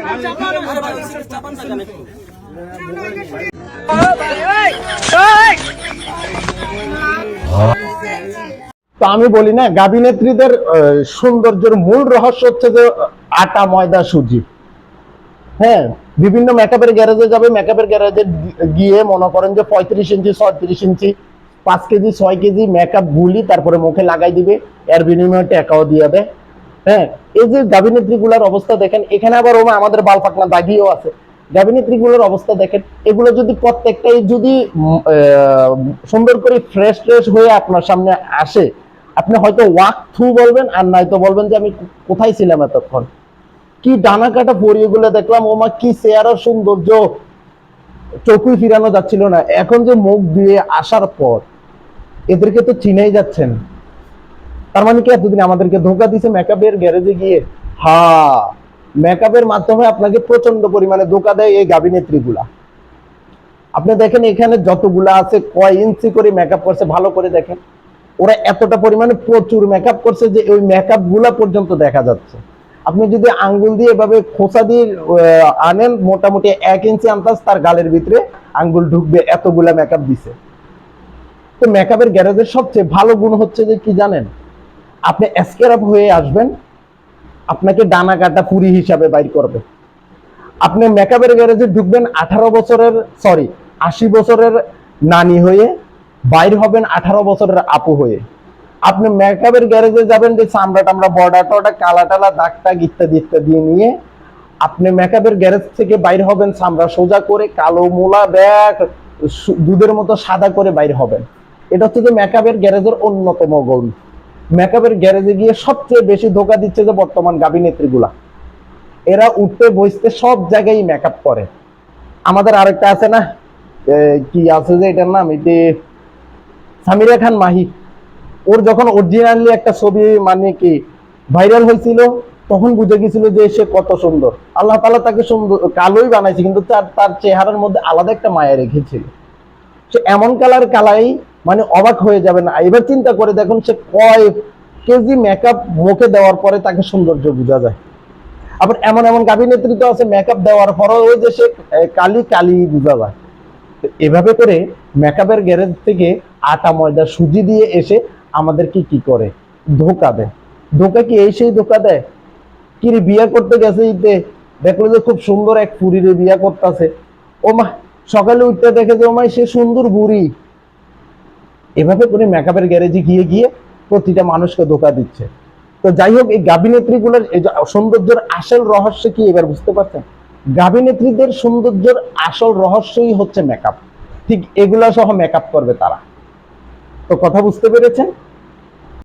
তো আমি বলি না, গাভী নেত্রীদের সৌন্দর্যের মূল রহস্য হচ্ছে যে আটা, ময়দা, সুজি। হ্যাঁ, বিভিন্ন মেকআপের গ্যারেজে যাবে, মেকআপের গ্যারেজে গিয়ে মনে করেন যে 35 ইঞ্চি 36 ইঞ্চি 5 কেজি 6 কেজি মেকআপ গুলি তারপরে মুখে লাগাই দিবে, এর বিনিময়ে টাকাও দিয়ে দেয়। হ্যাঁ, এই যে গাভিনেত্রী গুলার অবস্থা দেখেন, এখানে আবার আমাদের বাল পাকনা দাগিও আছে। গাভিনেত্রী গুলোর অবস্থা দেখেন, এগুলো যদি প্রত্যেকটাই যদি সুন্দর করে ফ্রেশ ফ্রেশ হয়ে আপনার সামনে আসে, আপনি হয়তো ওয়াক থ্রু বলবেন, আর নয়তো বলবেন যে আমি কোথায় ছিলাম এতক্ষণ। কি ডানা কাটা পরিগুলো দেখলাম, ওমা কি চেহারার সৌন্দর্য, চোখই ফিরানো যাচ্ছিল না। এখন যে মুখ দিয়ে আসার পর এদেরকে তো চিনাই যাচ্ছেন, তার মানে কি এতদিন আমাদেরকে ধোকা দিছে মেকআপের গ্যারেজে গিয়ে? হ্যাঁ, মেকআপের মাধ্যমে আপনাকে প্রচন্ড পরিমাণে ধোকা দেয় এই গাভিনেত্রী গুলা। আপনি দেখেন এখানে যতগুলা আছে কয় ইঞ্চি করে মেকআপ করছে, ভালো করে দেখেন। ওরা এতটা পরিমাণে প্রচুর মেকআপ করছে যে ওই মেকআপ গুলা পর্যন্ত দেখা যাচ্ছে। আপনি যদি আঙ্গুল দিয়ে এভাবে খোঁচা দিয়ে আনেন, মোটামুটি 1 ইঞ্চি আন্দাজ তার গালের ভিতরে আঙ্গুল ঢুকবে, এতগুলা মেকআপ দিছে। তো মেকআপের গ্যারেজের সবচেয়ে ভালো গুণ হচ্ছে যে কি জানেন, আপনি স্ক্র্যাপ হয়ে আসবেন, আপনাকে ডানা কাটা পুরি হিসাবে বাইর করবে। আপনি মেকআপের গ্যারেজে ঢুকবেন 80 বছরের নানি হয়ে, বাইর হবেন 18 বছরের আপু হয়ে। আপনি মেকআপের গ্যারেজে যাবেন যে চামড়া টামড়া বর্ডার টর্ডার কালা টালা দাগ টাগ ইত্যাদি ইত্যাদি নিয়ে, আপনি মেকআপের গ্যারেজ থেকে বাইর হবেন চামড়া সোজা করে, কালো মোলা ব্যাগ দুধের মতো সাদা করে বাইর হবেন। এটা হচ্ছে যে মেকআপের গ্যারেজের অন্যতম গুণ। মেকআপের গ্যারেজে গিয়ে সবচেয়ে বেশি ধোকা দিচ্ছে যে বর্তমান গাভিনেত্রী গুলা, এরা উঠতে বসতে সব জায়গায় মেকআপ করে। আমাদের আরেকটা আছে না, কি আছে যে এটার নাম, এটি সামিরা খান মাহি। ওর যখন অরিজিনালি একটা ছবি মানে কি ভাইরাল হয়েছিল, তখন বুঝে গেছিল যে সে কত সুন্দর। আল্লাহ তাআলা তাকে সুন্দর কালোই বানাইছে, কিন্তু তার চেহারার মধ্যে আলাদা একটা মায়া রেখেছিল। সে এমন কালাই মানে অবাক হয়ে যাবে না। এবার চিন্তা করে দেখুন, সে কয় কেজি মেকআপ মুখে দেওয়ার পরে তাকে সৌন্দর্য বোঝা যায়। আবার এমন এমন গাভিনেত্রী তো আছে, মেকআপ দেওয়ার পরও ওই যে সে কালি বোঝা যায়। এভাবে করে মেকআপের গ্যারেজ থেকে আটা, ময়দা, সুজি দিয়ে এসে আমাদেরকে কি করে ধোকা দেয়। ধোকা কি এই সেই ধোকা দেয়? কি রে, বিয়ে করতে গেছে ইতে, দেখলো যে খুব সুন্দর এক পুরীরে বিয়ে করতেছে, ও মা সকালে উঠতে দেখে যে ও মা সে সুন্দর বুড়ি। এভাবে করে মেকআপের গ্যারেজে গিয়ে গিয়ে প্রতিটা মানুষকে ধোকা দিচ্ছে। তো যাই হোক, এই গাভিনেত্রী গুলোর সৌন্দর্যের আসল রহস্য কি এবার বুঝতে পারছেন? গাভিনেত্রীদের সৌন্দর্যের আসল রহস্যই হচ্ছে মেকআপ। ঠিক এগুলা সহ মেকআপ করবে তারা। তো কথা বুঝতে পেরেছেন?